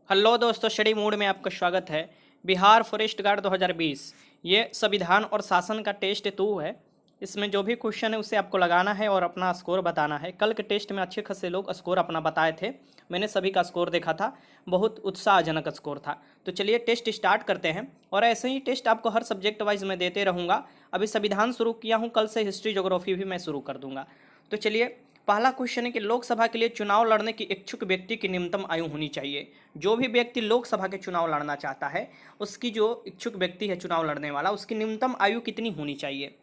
Hello दोस्तों, study mood में आपका स्वागत है। बिहार फॉरेस्ट गार्ड 2020 ये संविधान और शासन का टेस्ट 2 है। इसमें जो भी क्वेश्चन है उसे आपको लगाना है और अपना स्कोर बताना है। कल के टेस्ट में अच्छे खासे लोग स्कोर अपना बताए थे। मैंने सभी का स्कोर देखा था, बहुत उत्साहजनक स्कोर था। तो चलिए टेस्ट स्टार्ट करते हैं और ऐसे ही टेस्ट आपको हर सब्जेक्ट वाइज मैं देते रहूँगा। अभी संविधान शुरू किया हूँ, कल से हिस्ट्री ज्योग्राफी भी मैं शुरू कर दूँगा। तो चलिए, पहला क्वेश्चन है कि लोकसभा के लिए चुनाव लड़ने की इच्छुक व्यक्ति की न्यूनतम आयु होनी चाहिए। जो भी व्यक्ति लोकसभा के चुनाव लड़ना चाहता है, उसकी जो इच्छुक व्यक्ति है चुनाव लड़ने वाला, उसकी न्यूनतम आयु कितनी होनी चाहिए।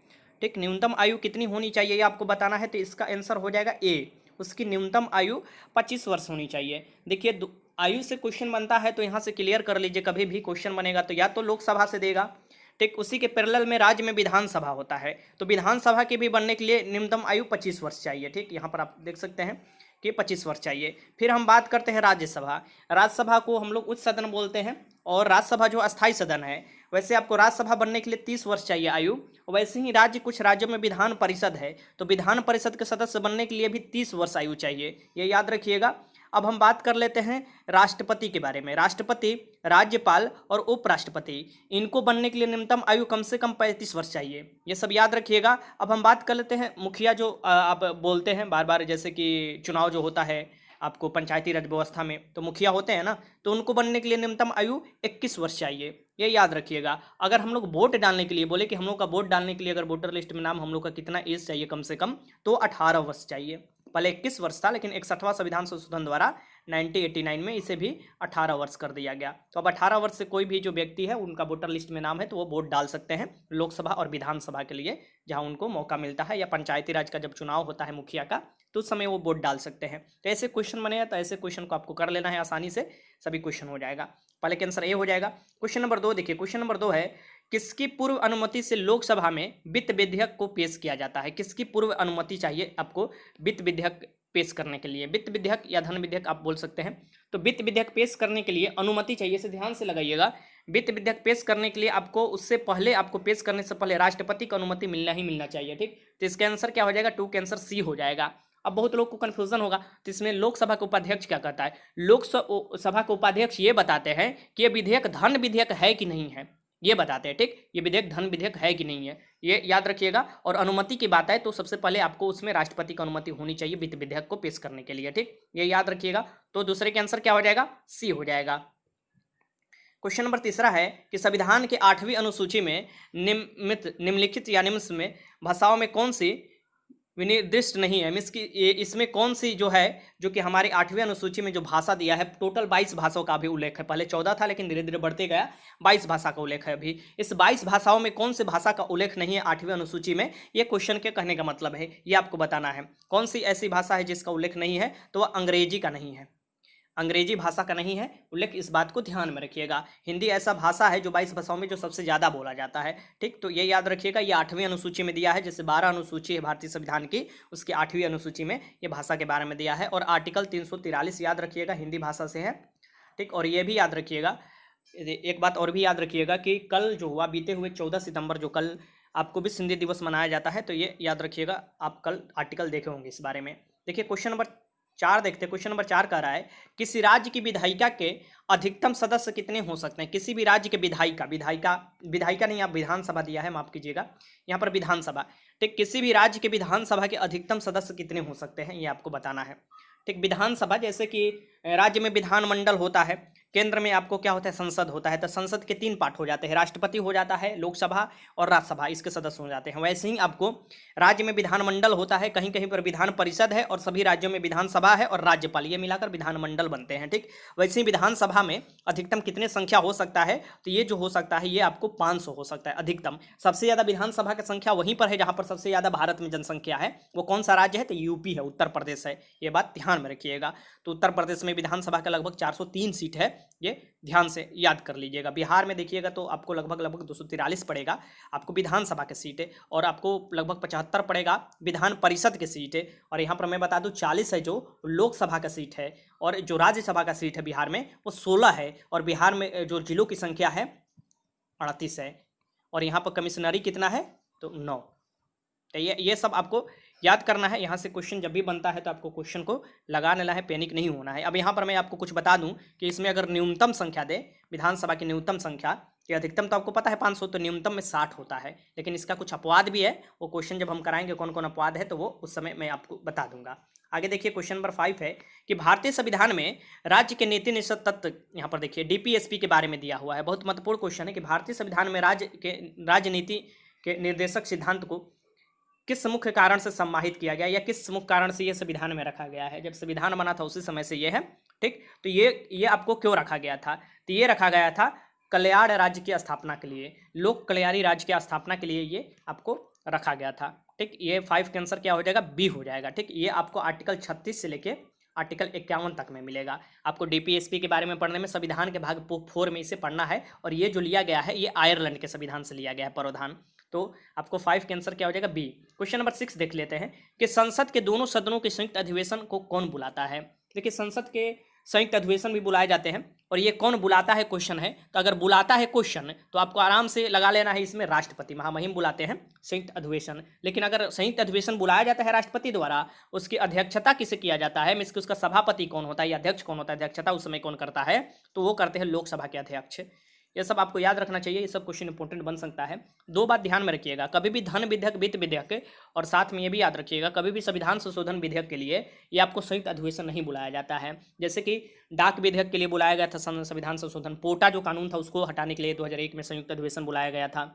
ठीक, न्यूनतम आयु कितनी होनी चाहिए ये आपको बताना है। तो इसका आंसर हो जाएगा ए, उसकी न्यूनतम आयु 25 वर्ष होनी चाहिए। देखिए, आयु से क्वेश्चन बनता है तो यहाँ से क्लियर कर लीजिए, कभी भी क्वेश्चन बनेगा तो या तो लोकसभा से देगा। ठीक, उसी के पैरेलल में राज्य में विधानसभा होता है, तो विधानसभा के भी बनने के लिए न्यूनतम आयु 25 वर्ष चाहिए। ठीक, यहाँ पर आप देख सकते हैं कि 25 वर्ष चाहिए। फिर हम बात करते हैं राज्यसभा। राज्यसभा को हम लोग उच्च सदन बोलते हैं और राज्यसभा जो अस्थायी सदन है, वैसे आपको राज्यसभा बनने के लिए 30 वर्ष चाहिए आयु। वैसे ही कुछ राज्यों में विधान परिषद है, तो विधान परिषद के सदस्य बनने के लिए भी 30 वर्ष आयु चाहिए, ये याद रखिएगा। अब हम बात कर लेते हैं राष्ट्रपति के बारे में। राष्ट्रपति, राज्यपाल और उपराष्ट्रपति, इनको बनने के लिए न्यूनतम आयु कम से कम 35 वर्ष चाहिए, ये सब याद रखिएगा। अब हम बात कर लेते हैं मुखिया, जो आप बोलते हैं बार बार, जैसे कि चुनाव जो होता है आपको पंचायती राज व्यवस्था में, तो मुखिया होते हैं ना, तो उनको बनने के लिए न्यूनतम आयु 21 वर्ष चाहिए, ये याद रखिएगा। अगर हम लोग वोट डालने के लिए बोले कि हम लोग का वोट डालने के लिए अगर वोटर लिस्ट में नाम हम लोग का कितना एज चाहिए कम से कम, तो 18 वर्ष चाहिए। पहले 21 वर्ष था, लेकिन 61वां संविधान संशोधन द्वारा 1989 में इसे भी 18 वर्ष कर दिया गया। तो अब 18 वर्ष से कोई भी जो व्यक्ति है उनका वोटर लिस्ट में नाम है तो वो वोट डाल सकते हैं लोकसभा और विधानसभा के लिए, जहां उनको मौका मिलता है, या पंचायती राज का जब चुनाव होता है मुखिया का, तो उस समय वो वोट डाल सकते हैं। तो ऐसे क्वेश्चन बने हैं, तो ऐसे क्वेश्चन को आपको कर लेना है, आसानी से सभी क्वेश्चन हो जाएगा। पहले के आंसर ए हो जाएगा। क्वेश्चन नंबर 2 देखिए, क्वेश्चन नंबर 2 है, किसकी पूर्व अनुमति से लोकसभा में वित्त विधेयक को पेश किया जाता है। किसकी पूर्व अनुमति चाहिए आपको वित्त विधेयक पेश करने के लिए। वित्त विधेयक या धन विधेयक आप बोल सकते हैं। तो वित्त विधेयक पेश करने के लिए अनुमति चाहिए, इसे ध्यान से लगाइएगा। वित्त विधेयक पेश करने के लिए आपको उससे पहले, आपको पेश करने से पहले राष्ट्रपति की अनुमति मिलना ही मिलना चाहिए। ठीक, तो इसका आंसर क्या हो जाएगा, 2 का आंसर सी हो जाएगा। अब बहुत लोग को कंफ्यूजन होगा, तो इसमें लोकसभा का उपाध्यक्ष क्या कहता है। लोकसभा का उपाध्यक्ष ये बताते हैं कि ये विधेयक धन विधेयक है कि नहीं है, ये बताते हैं। ठीक, ये विधेयक धन विधेयक है कि नहीं है, ये याद रखिएगा। और अनुमति की बात है तो सबसे पहले आपको उसमें राष्ट्रपति की अनुमति होनी चाहिए वित्त विधेयक को पेश करने के लिए। ठीक, ये याद रखिएगा। तो दूसरे के आंसर क्या हो जाएगा, सी हो जाएगा। क्वेश्चन नंबर 3 है कि संविधान के 8वीं अनुसूची में निम्नलिखित या निम्न में भाषाओं में कौन सी विनिर्दिष्ट नहीं है। मीन्स कि इसमें कौन सी जो है, जो कि हमारे 8वीं अनुसूची में जो भाषा दिया है, टोटल 22 भाषाओं का भी उल्लेख है। पहले 14 था, लेकिन धीरे धीरे बढ़ते गया, 22 भाषा का उल्लेख है अभी। इस 22 भाषाओं में कौन सी भाषा का उल्लेख नहीं है 8वीं अनुसूची में, ये क्वेश्चन के कहने का मतलब है, ये आपको बताना है। कौन सी ऐसी भाषा है जिसका उल्लेख नहीं है, तो वह अंग्रेजी का नहीं है, अंग्रेजी भाषा का नहीं है उल्लेख, इस बात को ध्यान में रखिएगा। हिंदी ऐसा भाषा है जो 22 भाषाओं में जो सबसे ज़्यादा बोला जाता है। ठीक, तो ये याद रखिएगा। ये 8वीं अनुसूची में दिया है, जैसे 12 अनुसूची है भारतीय संविधान की, उसकी 8वीं अनुसूची में ये भाषा के बारे में दिया है। और आर्टिकल 343 याद रखिएगा, हिंदी भाषा से है। ठीक, और ये भी याद रखिएगा, एक बात और भी याद रखिएगा कि कल जो हुआ, बीते हुए 14 सितंबर जो कल आपको विश्व हिंदी दिवस मनाया जाता है, तो ये याद रखिएगा। आप कल आर्टिकल देखे होंगे इस बारे में। देखिए, क्वेश्चन नंबर 4 देखते हैं। क्वेश्चन नंबर 4 कह रहा है, किसी राज्य की विधायिका के अधिकतम सदस्य कितने हो सकते हैं। किसी भी राज्य के विधायिका नहीं, आप विधानसभा दिया है, माफ कीजिएगा, यहाँ पर विधानसभा। ठीक, किसी भी राज्य के विधानसभा के अधिकतम सदस्य कितने हो सकते हैं, ये आपको बताना है। ठीक, विधानसभा, जैसे कि राज्य में विधानमंडल होता है, केंद्र में आपको क्या होता है, संसद होता है। तो संसद के 3 पार्ट हो जाते हैं, राष्ट्रपति हो जाता है, लोकसभा और राज्यसभा, इसके सदस्य हो जाते हैं। वैसे ही आपको राज्य में विधानमंडल होता है, कहीं कहीं पर विधान परिषद है, और सभी राज्यों में विधानसभा है और राज्यपाल, ये मिलाकर विधानमंडल बनते हैं। ठीक, वैसे ही विधानसभा में अधिकतम कितने संख्या हो सकता है, तो ये जो हो सकता है ये आपको 500 हो सकता है अधिकतम। सबसे ज़्यादा विधानसभा की संख्या वहीं पर है जहाँ पर सबसे ज़्यादा भारत में जनसंख्या है। वो कौन सा राज्य है, तो यूपी है, उत्तर प्रदेश है, ये बात ध्यान में रखिएगा। तो उत्तर प्रदेश में विधानसभा का लगभग 403 सीट है, ये ध्यान से याद कर लीजिएगा। बिहार में देखिएगा तो आपको लगभग 243 पड़ेगा आपको विधानसभा की सीट है, और आपको लगभग 75 पड़ेगा विधान परिषद की सीट है। और यहाँ पर मैं बता दूं 40 है जो लोकसभा का सीट है, और जो राज्यसभा का सीट है बिहार में वो 16 है। और बिहार में जो जिलों की संख्या है 38 है, और यहाँ पर कमिश्नरी कितना है, तो 9। तो ये सब आपको याद करना है। यहाँ से क्वेश्चन जब भी बनता है तो आपको क्वेश्चन को लगा लेना है, पैनिक नहीं होना है। अब यहाँ पर मैं आपको कुछ बता दूं कि इसमें अगर न्यूनतम संख्या दे, विधानसभा की न्यूनतम संख्या, कि अधिकतम तो आपको पता है 500, तो न्यूनतम में 60 होता है। लेकिन इसका कुछ अपवाद भी है, वो क्वेश्चन जब हम कराएंगे कौन कौन अपवाद है तो वो उस समय मैं आपको बता दूंगा। आगे देखिए क्वेश्चन नंबर 5 है कि भारतीय संविधान में राज्य के नीति निषेध तत्व, यहाँ पर देखिए डीपीएसपी के बारे में दिया हुआ है। बहुत महत्वपूर्ण क्वेश्चन है कि भारतीय संविधान में राजनीति के निर्देशक सिद्धांत को किस मुख्य कारण से सम्माहित किया गया, या किस मुख्य कारण से ये संविधान में रखा गया है। जब संविधान बना था उसी समय से ये है, ठीक। तो ये आपको क्यों रखा गया था, तो ये रखा गया था कल्याण राज्य की स्थापना के लिए, लोक कल्याणी राज्य की स्थापना के लिए ये आपको रखा गया था, ठीक। ये 5 का आंसर क्या हो जाएगा, बी हो जाएगा, ठीक। ये आपको आर्टिकल 36 से लेके आर्टिकल 51 तक में मिलेगा। आपको डीपीएसपी के बारे में पढ़ने में संविधान के भाग 4 में इसे पढ़ना है। और ये जो लिया गया है ये आयरलैंड के संविधान से लिया गया है, प्रावधान। तो आपको 5 का आंसर क्या हो जाएगा, बी। क्वेश्चन नंबर 6 देख लेते हैं कि संसद के दोनों सदनों के संयुक्त अधिवेशन को कौन बुलाता है। देखिए संसद के संयुक्त अधिवेशन भी बुलाए जाते हैं, और ये कौन बुलाता है क्वेश्चन है। तो अगर बुलाता है क्वेश्चन तो आपको आराम से लगा लेना है, इसमें राष्ट्रपति महामहिम बुलाते हैं संयुक्त अधिवेशन। लेकिन अगर संयुक्त अधिवेशन बुलाया जाता है राष्ट्रपति द्वारा, उसकी अध्यक्षता किसे किया जाता है, मीन्स कि उसका सभापति कौन होता है या अध्यक्ष कौन होता है, अध्यक्षता उस समय कौन करता है, तो वो करते हैं लोकसभा के अध्यक्ष। ये सब आपको याद रखना चाहिए, ये सब क्वेश्चन इंपॉर्टेंट बन सकता है। 2 बात ध्यान में रखिएगा, कभी भी धन विधेयक, वित्त विधेयक, और साथ में ये भी याद रखिएगा कभी भी संविधान संशोधन विधेयक के लिए ये आपको संयुक्त अधिवेशन नहीं बुलाया जाता है। जैसे कि डाक विधेयक के लिए बुलाया गया था संविधान संशोधन, पोटा जो कानून था उसको हटाने के लिए 2001 में संयुक्त अधिवेशन बुलाया गया था।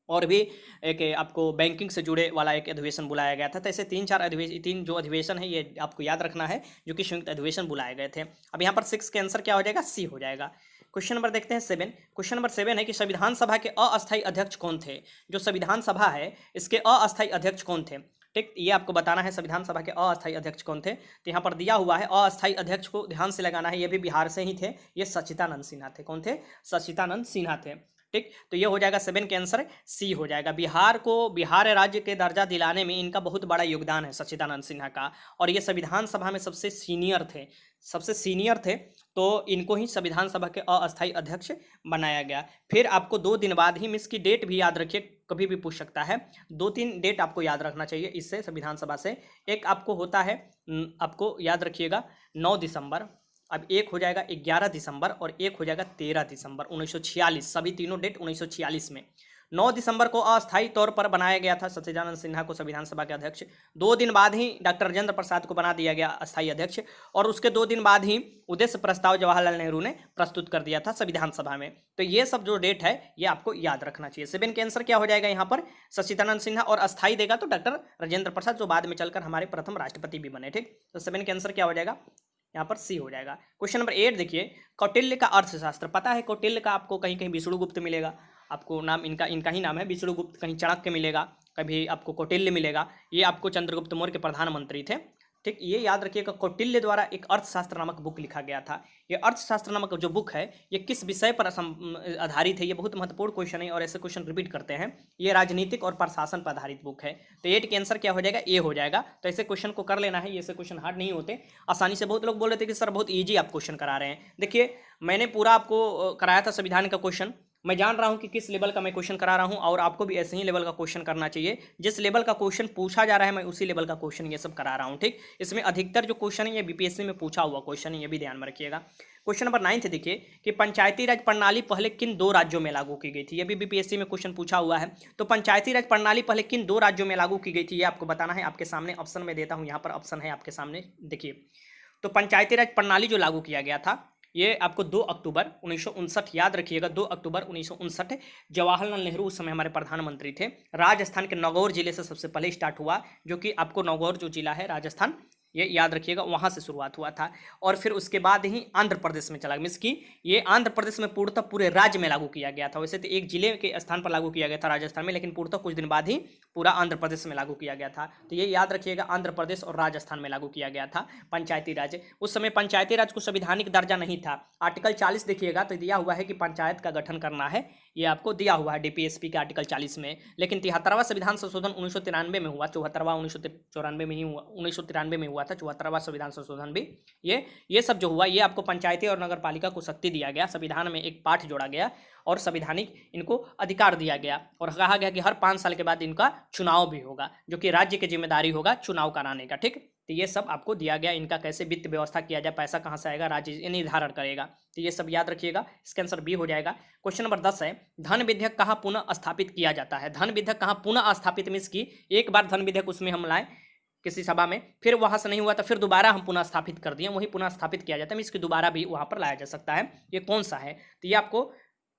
और भी एक आपको बैंकिंग से जुड़े वाला एक अधिवेशन बुलाया गया था। तो ऐसे 3 जो अधिवेशन है ये आपको याद रखना है, जो कि संयुक्त अधिवेशन बुलाए गए थे। अब यहाँ पर 6 के आंसर क्या हो जाएगा, सी हो जाएगा। क्वेश्चन नंबर देखते हैं 7। क्वेश्चन नंबर 7 है कि संविधान सभा के अस्थायी अध्यक्ष कौन थे। जो संविधान सभा है इसके अस्थायी अध्यक्ष कौन थे, ठीक। ये आपको बताना है संविधान सभा के अस्थायी अध्यक्ष कौन थे। तो यहाँ पर दिया हुआ है, अस्थायी अध्यक्ष को ध्यान से लगाना है, ये भी बिहार से ही थे, ये सच्चिदानंद सिन्हा थे। कौन थे, सच्चिदानंद सिन्हा थे, ठीक। तो ये हो जाएगा 7 के आंसर सी हो जाएगा। बिहार को बिहार राज्य के दर्जा दिलाने में इनका बहुत बड़ा योगदान है सच्चिदानंद सिन्हा का, और ये संविधान सभा में सबसे सीनियर थे, तो इनको ही संविधान सभा के अस्थायी अध्यक्ष बनाया गया। फिर आपको 2 दिन बाद ही, मिस की डेट भी याद रखिए, कभी भी पूछ सकता है, 2-3 डेट आपको याद रखना चाहिए इससे संविधान सभा से। एक आपको होता है, आपको याद रखिएगा 9 दिसंबर, अब एक हो जाएगा 11 दिसंबर, और एक हो जाएगा 13 दिसंबर 1946। सभी तीनों डेट 1946 में। 9 दिसंबर को अस्थायी तौर पर बनाया गया था सच्चिदानंद सिन्हा को संविधान सभा के अध्यक्ष। 2 दिन बाद ही डॉक्टर राजेंद्र प्रसाद को बना दिया गया अस्थायी अध्यक्ष, और उसके 2 दिन बाद ही उद्देश्य प्रस्ताव जवाहरलाल नेहरू ने प्रस्तुत कर दिया था संविधान सभा में। तो ये सब जो डेट है ये आपको याद रखना चाहिए। 7 के आंसर क्या हो जाएगा यहाँ पर, सच्चिदानंद सिन्हा, और अस्थायी देगा तो डॉक्टर राजेंद्र प्रसाद, जो बाद में चलकर हमारे प्रथम राष्ट्रपति भी बने, ठीक। तो 7 के आंसर क्या हो जाएगा, यहाँ पर सी हो जाएगा। क्वेश्चन नंबर 8 देखिए, कौटिल्य का अर्थशास्त्र पता है। कौटिल्य का आपको कहीं कहीं विष्णुगुप्त मिलेगा, आपको नाम इनका ही नाम है विष्णुगुप्त, कहीं चाणक्य मिलेगा, कभी आपको कौटिल्य मिलेगा। ये आपको चंद्रगुप्त मौर्य के प्रधानमंत्री थे, ठीक। ये याद रखिएगा, कौटिल्य द्वारा एक अर्थशास्त्र नामक बुक लिखा गया था। ये अर्थशास्त्र नामक जो बुक है ये किस विषय पर आधारित है, ये बहुत महत्वपूर्ण क्वेश्चन है, और ऐसे क्वेश्चन रिपीट करते हैं। ये राजनीतिक और प्रशासन पर आधारित बुक है। तो 8 के आंसर क्या हो जाएगा, ए हो जाएगा। तो ऐसे क्वेश्चन को कर लेना है, ये ऐसे क्वेश्चन हार्ड नहीं होते आसानी से। बहुत लोग बोल रहे थे कि सर बहुत ईजी आप क्वेश्चन करा रहे हैं। देखिए मैंने पूरा आपको कराया था संविधान का क्वेश्चन, मैं जान रहा हूं कि किस लेवल का मैं क्वेश्चन करा रहा हूं, और आपको भी ऐसे ही लेवल का क्वेश्चन करना चाहिए। जिस लेवल का क्वेश्चन पूछा जा रहा है मैं उसी लेवल का क्वेश्चन ये सब करा रहा हूं, ठीक। इसमें अधिकतर जो क्वेश्चन है ये बीपीएससी में पूछा हुआ क्वेश्चन है, ये भी ध्यान में रखिएगा। क्वेश्चन नंबर 9 देखिए कि पंचायती राज प्रणाली पहले किन 2 राज्यों में लागू की गई थी। ये भी बीपीएससी में क्वेश्चन पूछा हुआ है। तो पंचायती राज प्रणाली पहले किन 2 राज्यों में लागू की गई थी ये आपको बताना है। आपके सामने ऑप्शन में देता हूँ, यहाँ पर ऑप्शन है आपके सामने, देखिए। तो पंचायती राज प्रणाली जो लागू किया गया था ये आपको 2 अक्टूबर 1959, याद रखिएगा 2 अक्टूबर 1959, जवाहरलाल नेहरू उस समय हमारे प्रधानमंत्री थे। राजस्थान के नागौर जिले से सबसे पहले स्टार्ट हुआ, जो कि आपको नागौर जो जिला है राजस्थान, ये याद रखिएगा वहाँ से शुरुआत हुआ था। और फिर उसके बाद ही आंध्र प्रदेश में चला, मीन्स कि ये आंध्र प्रदेश में पूर्णतः पूरे राज्य में लागू किया गया था। वैसे तो एक जिले के स्थान पर लागू किया गया था राजस्थान में, लेकिन पूर्णतः कुछ दिन बाद ही पूरा आंध्र प्रदेश में लागू किया गया था। तो ये याद रखिएगा, आंध्र प्रदेश और राजस्थान में लागू किया गया था पंचायती राज। उस समय पंचायती राज को संवैधानिक दर्जा नहीं था। आर्टिकल 40 देखिएगा तो दिया हुआ है कि पंचायत का गठन करना है, ये आपको दिया हुआ है डीपीएसपी के आर्टिकल 40 में। लेकिन 73वां संविधान संशोधन 1993 में हुआ, 74वां 1994 में ही हुआ, 1993 में हुआ था 74वां संविधान संशोधन भी। ये सब जो हुआ ये आपको पंचायती और नगर पालिका को शक्ति दिया गया, संविधान में एक पाठ जोड़ा गया और संवैधानिक इनको अधिकार दिया गया और कहा गया कि हर 5 साल के बाद इनका चुनाव भी होगा, जो कि राज्य की जिम्मेदारी होगा चुनाव कराने का। ठीक, तो ये सब आपको दिया गया, इनका कैसे वित्त व्यवस्था किया जाए, पैसा कहाँ से आएगा, राज्य ये निर्धारण करेगा। तो ये सब याद रखिएगा, इसका आंसर बी हो जाएगा। क्वेश्चन नंबर 10 है, धन विधेयक कहाँ पुनः स्थापित किया जाता है। धन विधेयक कहाँ पुनः स्थापित मीन्स की एक बार धन विधेयक उसमें हम लाए किसी सभा में, फिर वहां से नहीं हुआ तो फिर दोबारा हम पुनः स्थापित कर दिए, वही पुनः स्थापित किया जाता है, इसकी दोबारा भी वहां पर लाया जा सकता है। ये कौन सा है, तो ये आपको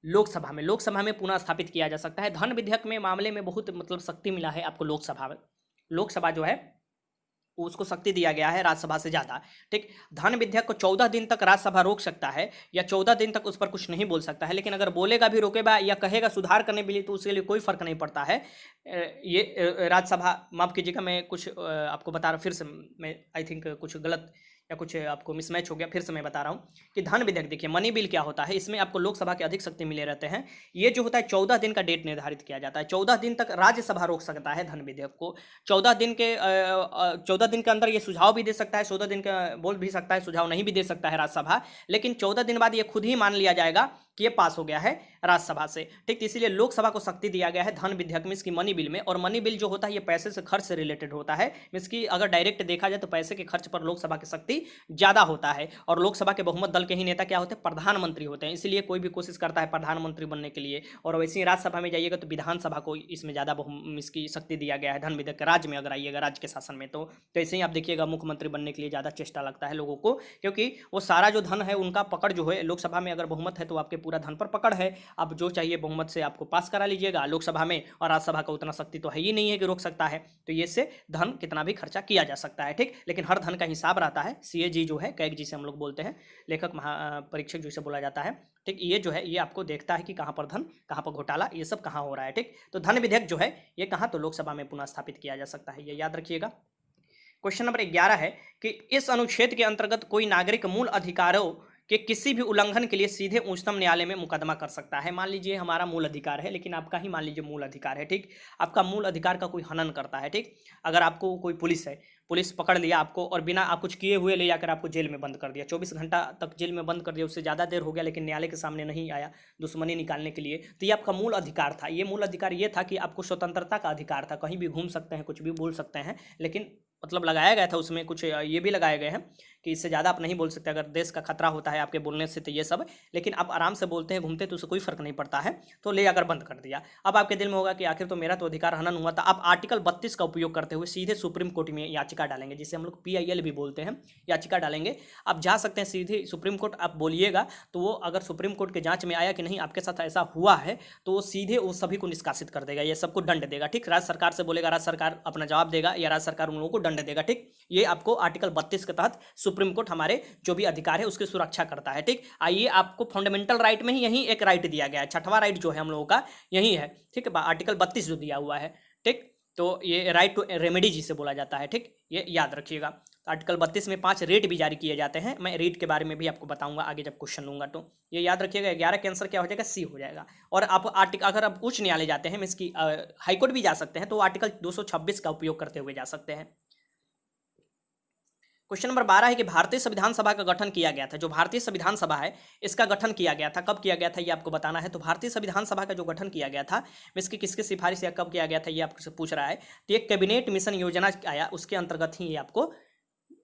लोकसभा में पुनः स्थापित किया जा सकता है। धन विधेयक में मामले में बहुत मतलब शक्ति मिला है आपको लोकसभा में, लोकसभा जो है उसको शक्ति दिया गया है राज्यसभा से ज़्यादा। ठीक, धन विधेयक को 14 दिन तक राज्यसभा रोक सकता है या 14 दिन तक उस पर कुछ नहीं बोल सकता है, लेकिन अगर बोलेगा भी रोकेगा या कहेगा सुधार करने के लिए तो उसके लिए कोई फर्क नहीं पड़ता है। ये राज्यसभा, माफ कीजिएगा मैं कुछ आपको बता रहा हूँ, फिर से मैं आई थिंक कुछ गलत या कुछ आपको मिसमैच हो गया, फिर से मैं बता रहा हूँ कि धन विधेयक देखिए मनी बिल क्या होता है, इसमें आपको लोकसभा के अधिक शक्ति मिले रहते हैं। ये जो होता है 14 दिन का डेट निर्धारित किया जाता है, 14 दिन तक राज्यसभा रोक सकता है धन विधेयक को। 14 दिन के अंदर ये सुझाव भी दे सकता है, 14 दिन का बोल भी सकता है, सुझाव नहीं भी दे सकता है राज्यसभा, लेकिन 14 दिन बाद ये खुद ही मान लिया जाएगा कि ये पास हो गया है राज्यसभा से। ठीक, इसीलिए लोकसभा को शक्ति दिया गया है धन विधेयक मीन्स की मनी बिल में। और मनी बिल जो होता है ये पैसे से खर्च से रिलेटेड होता है, मीन्स की अगर डायरेक्ट देखा जाए तो पैसे के खर्च पर लोकसभा की शक्ति ज्यादा होता है। और लोकसभा के बहुमत दल के ही नेता क्या होते हैं, प्रधानमंत्री होते हैं, इसलिए कोई भी कोशिश करता है प्रधानमंत्री बनने के लिए। और वैसे ही राज्यसभा में जाइएगा तो विधानसभा को इसमें ज्यादा इसकी शक्ति दिया गया है धन विधेयक। राज्य में अगर आइएगा, राज्य के शासन में, तो ऐसे ही आप देखिएगा मुख्यमंत्री बनने के लिए ज्यादा चेष्टा लगता है लोगों को, क्योंकि वो सारा जो धन है उनका पकड़ जो है लोकसभा में अगर बहुमत है तो आपके पूरा धन पर पकड़ है। अब जो चाहिए बहुमत से आपको पास करा लीजिएगा लोकसभा में, और राज्यसभा का उतना शक्ति तो है ही नहीं है कि रोक सकता है, तो ये से धन कितना भी खर्चा किया जा सकता है। ठीक, लेकिन हर धन का हिसाब रहता है। सीएजी जो है, कैग जिसे हम लोग बोलते हैं, लेखक परीक्षक जिसे बोला जाता है। ठीक, ये जो है ये आपको देखता है कि कहाँ पर धन, कहाँ पर घोटाला, ये सब कहाँ हो रहा है। ठीक, तो धन विधेयक जो है ये कहाँ, तो लोकसभा में पुनः स्थापित किया जा सकता है, ये याद रखिएगा। क्वेश्चन नंबर 11 है कि इस अनुच्छेद के अंतर्गत कोई नागरिक मूल अधिकारों कि किसी भी उल्लंघन के लिए सीधे उच्चतम न्यायालय में मुकदमा कर सकता है। मान लीजिए हमारा मूल अधिकार है, लेकिन आपका ही मान लीजिए मूल अधिकार है। ठीक, आपका मूल अधिकार का कोई हनन करता है। ठीक, अगर आपको कोई पुलिस है, पुलिस पकड़ लिया आपको और बिना आप कुछ किए हुए ले जाकर आपको जेल में बंद कर दिया, 24 घंटा तक जेल में बंद कर दिया, उससे ज़्यादा देर हो गया लेकिन न्यायालय के सामने नहीं आया दुश्मनी निकालने के लिए, तो ये आपका मूल अधिकार था। ये मूल अधिकार ये था कि आपको स्वतंत्रता का अधिकार था, कहीं भी घूम सकते हैं, कुछ भी बोल सकते हैं, लेकिन मतलब लगाया गया था उसमें कुछ ये भी लगाए गए हैं कि इससे ज़्यादा आप नहीं बोल सकते, अगर देश का खतरा होता है आपके बोलने से, तो ये सब, लेकिन आप आराम से बोलते हैं, घूमते तो उससे कोई फर्क नहीं पड़ता है, तो ले जाकर बंद कर दिया। अब आपके दिल में होगा कि आखिर तो मेरा तो अधिकार हनन हुआ था। आप आर्टिकल 32 का उपयोग करते हुए सीधे सुप्रीम कोर्ट में याचिका डालेंगे, जिसे हम लोग PIL भी बोलते हैं, याचिका डालेंगे। आप जा सकते हैं सीधे सुप्रीम कोर्ट, आप बोलिएगा तो वो अगर सुप्रीम कोर्ट के जांच में आया कि नहीं आपके साथ ऐसा हुआ है, तो वो सीधे उस सभी को निष्कासित कर देगा, ये सबको दंड देगा। ठीक, राज्य सरकार से बोलेगा, राज्य सरकार अपना जवाब देगा या राज्य सरकार उन लोगों को दंड देगा। ठीक, ये आपको आर्टिकल 32 के तहत सुप्रीम कोर्ट हमारे जो भी अधिकार है उसकी सुरक्षा करता है। ठीक, आइए आपको फंडामेंटल राइट में ही यही एक राइट दिया गया है, 6वां राइट जो है हम लोगों का यही है। ठीक है, आर्टिकल 32 जो दिया हुआ है। ठीक, तो ये राइट टू रेमेडी जिसे बोला जाता है। ठीक, ये याद रखिएगा। आर्टिकल 32 में 5 रेट भी जारी किए जाते हैं, मैं रेट के बारे में भी आपको बताऊंगा आगे जब क्वेश्चन लूंगा, तो ये याद रखिएगा। 11 के आंसर क्या हो जाएगा, सी हो जाएगा। और आप आर्टिकल अगर आप उच्च न्यायालय जाते हैं, इसकी हाईकोर्ट भी जा सकते हैं, तो आर्टिकल 226 का उपयोग करते हुए जा सकते हैं। क्वेश्चन नंबर 12 है कि भारतीय संविधान सभा का गठन किया गया था। जो भारतीय संविधान सभा है इसका गठन किया गया था, कब किया गया था ये आपको बताना है। तो भारतीय संविधान सभा का जो गठन किया गया था, इसकी किसके सिफारिश या कब किया गया था ये आपसे पूछ रहा है। तो एक कैबिनेट मिशन योजना आया, उसके अंतर्गत ही ये आपको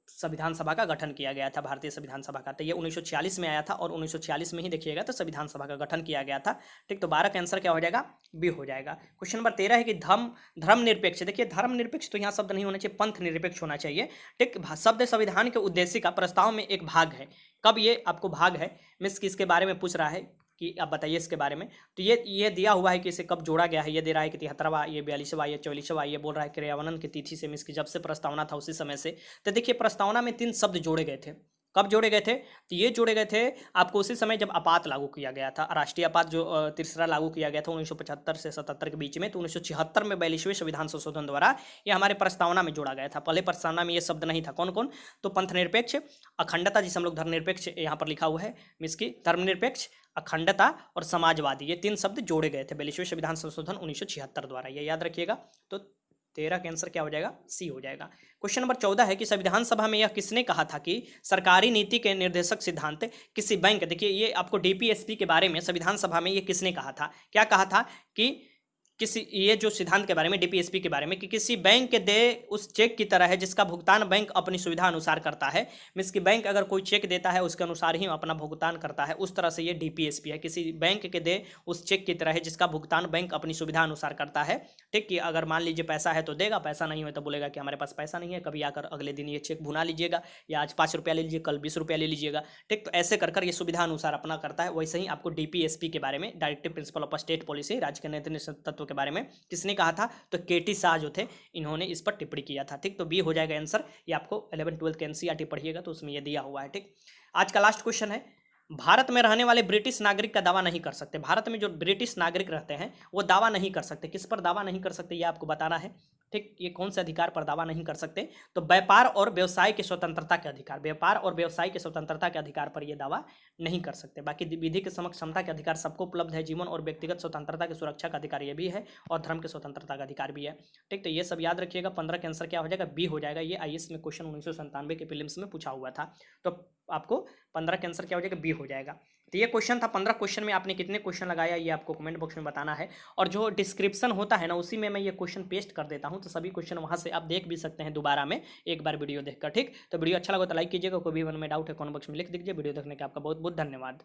संविधान सभा का गठन किया गया था, भारतीय संविधान सभा का। तो ये 1946 में आया था और 1946 में ही देखिएगा तो संविधान सभा का गठन किया गया था। ठीक, तो 12 का आंसर क्या हो जाएगा, बी हो जाएगा। क्वेश्चन नंबर 13 है कि धर्मनिरपेक्ष, देखिए धर्मनिरपेक्ष तो यहाँ शब्द नहीं होना चाहिए, पंथ निरपेक्ष होना चाहिए। ठीक, शब्द संविधान के उद्देश्य का प्रस्ताव में एक भाग है, कब ये आपको भाग है, मिस किसके बारे में पूछ रहा है कि आप बताइए इसके बारे में। तो ये दिया हुआ है कि इसे कब जोड़ा गया है, ये दे रहा है कि 73वां, ये 42वां, ये 44वां, ये बोल रहा है क्रियान्वयन की तिथि से, इसकी जब से प्रस्तावना था उसी समय से। तो देखिए प्रस्तावना में 3 शब्द जोड़े गए थे, कब जोड़े गए थे, तो ये जोड़े गए थे आपको उसी समय जब आपात लागू किया गया था, राष्ट्रीय आपात जो तीसरा लागू किया गया था 1975 से 77 के बीच में। तो 1976 में 42वें संविधान संशोधन द्वारा ये हमारे प्रस्तावना में जोड़ा गया था। पहले प्रस्तावना में ये शब्द नहीं था। कौन कौन, तो पंथनिरपेक्ष, अखंडता जिसे हम लोग धर्मनिरपेक्ष यहाँ पर लिखा हुआ है, मिसकी धर्मनिरपेक्ष, अखंडता और समाजवादी, ये 3 शब्द जोड़े गए थे 42वें संविधान संशोधन 1976 द्वारा, ये याद रखिएगा। तो 13 का आंसर क्या हो जाएगा? सी हो जाएगा। क्वेश्चन नंबर 14 है कि संविधान सभा में यह किसने कहा था कि सरकारी नीति के निर्देशक सिद्धांत किसी बैंक, देखिए ये आपको डीपीएसपी के बारे में संविधान सभा में ये किसने कहा था, क्या कहा था कि किसी, ये जो सिद्धांत के बारे में डीपीएसपी के बारे में कि किसी बैंक के दे उस चेक की तरह है जिसका भुगतान बैंक अपनी सुविधा अनुसार करता है। मीन्स कि बैंक अगर कोई चेक देता है उसके अनुसार ही अपना भुगतान करता है, उस तरह से ये डीपीएसपी है। किसी बैंक के दे उस चेक की तरह है जिसका भुगतान बैंक अपनी सुविधा अनुसार करता है। ठीक, कि अगर मान लीजिए पैसा है तो देगा, पैसा नहीं है तो बोलेगा कि हमारे पास पैसा नहीं है, कभी आकर अगले दिन ये चेक भुना लीजिएगा, या आज 5 रुपया ले लीजिए, कल 20 रुपया ले लीजिएगा। ठीक, तो ऐसे कर ये सुविधा अनुसार अपना करता है। वैसे ही आपको डीपीएसपी के बारे में, directive principle of state policy, राज्य के नीति तत्व के बारे में किसने कहा था, तो केटी शाह जो थे, इन्होंने इस पर टिप्पणी किया था। ठीक, तो बी हो जाएगा आंसर। ये आपको 11-12 के एनसीईआरटी पढ़िएगा तो उसमें ये दिया हुआ है। ठीक, आज का लास्ट क्वेश्चन है, भारत में रहने वाले ब्रिटिश नागरिक का दावा नहीं कर सकते। भारत में जो ब्रिटिश नागरिक रहते हैं वो दावा नहीं कर सकते। किस पर दावा नहीं कर सकते ये आपको बताना है। ठीक, ये कौन से अधिकार पर दावा नहीं कर सकते, तो व्यापार और व्यवसाय की स्वतंत्रता के अधिकार, व्यापार और व्यवसाय की स्वतंत्रता के अधिकार पर ये दावा नहीं कर सकते। बाकी विधि के समक्ष समता के अधिकार सबको उपलब्ध है, जीवन और व्यक्तिगत स्वतंत्रता की सुरक्षा का अधिकार ये भी है, और धर्म की स्वतंत्रता का अधिकार भी है। ठीक, तो ये सब याद रखिएगा। 15 का आंसर क्या हो जाएगा? बी हो जाएगा। ये आईएएस में क्वेश्चन 1997 के प्रीलिम्स में पूछा हुआ था, तो आपको 15 का आंसर क्या हो जाएगा? बी हो जाएगा। तो ये क्वेश्चन था। 15 क्वेश्चन में आपने कितने क्वेश्चन लगाया ये आपको कमेंट बॉक्स में बताना है, और जो डिस्क्रिप्शन होता है ना उसी में मैं ये क्वेश्चन पेस्ट कर देता हूँ, तो सभी क्वेश्चन वहाँ से आप देख भी सकते हैं दोबारा में एक बार वीडियो देखकर। ठीक, तो वीडियो अच्छा लगा तो लाइक कीजिएगा, कोई भी मन में डाउट है कमेंट बॉक्स में लिख दीजिए। वीडियो देखने का आपका बहुत बहुत धन्यवाद।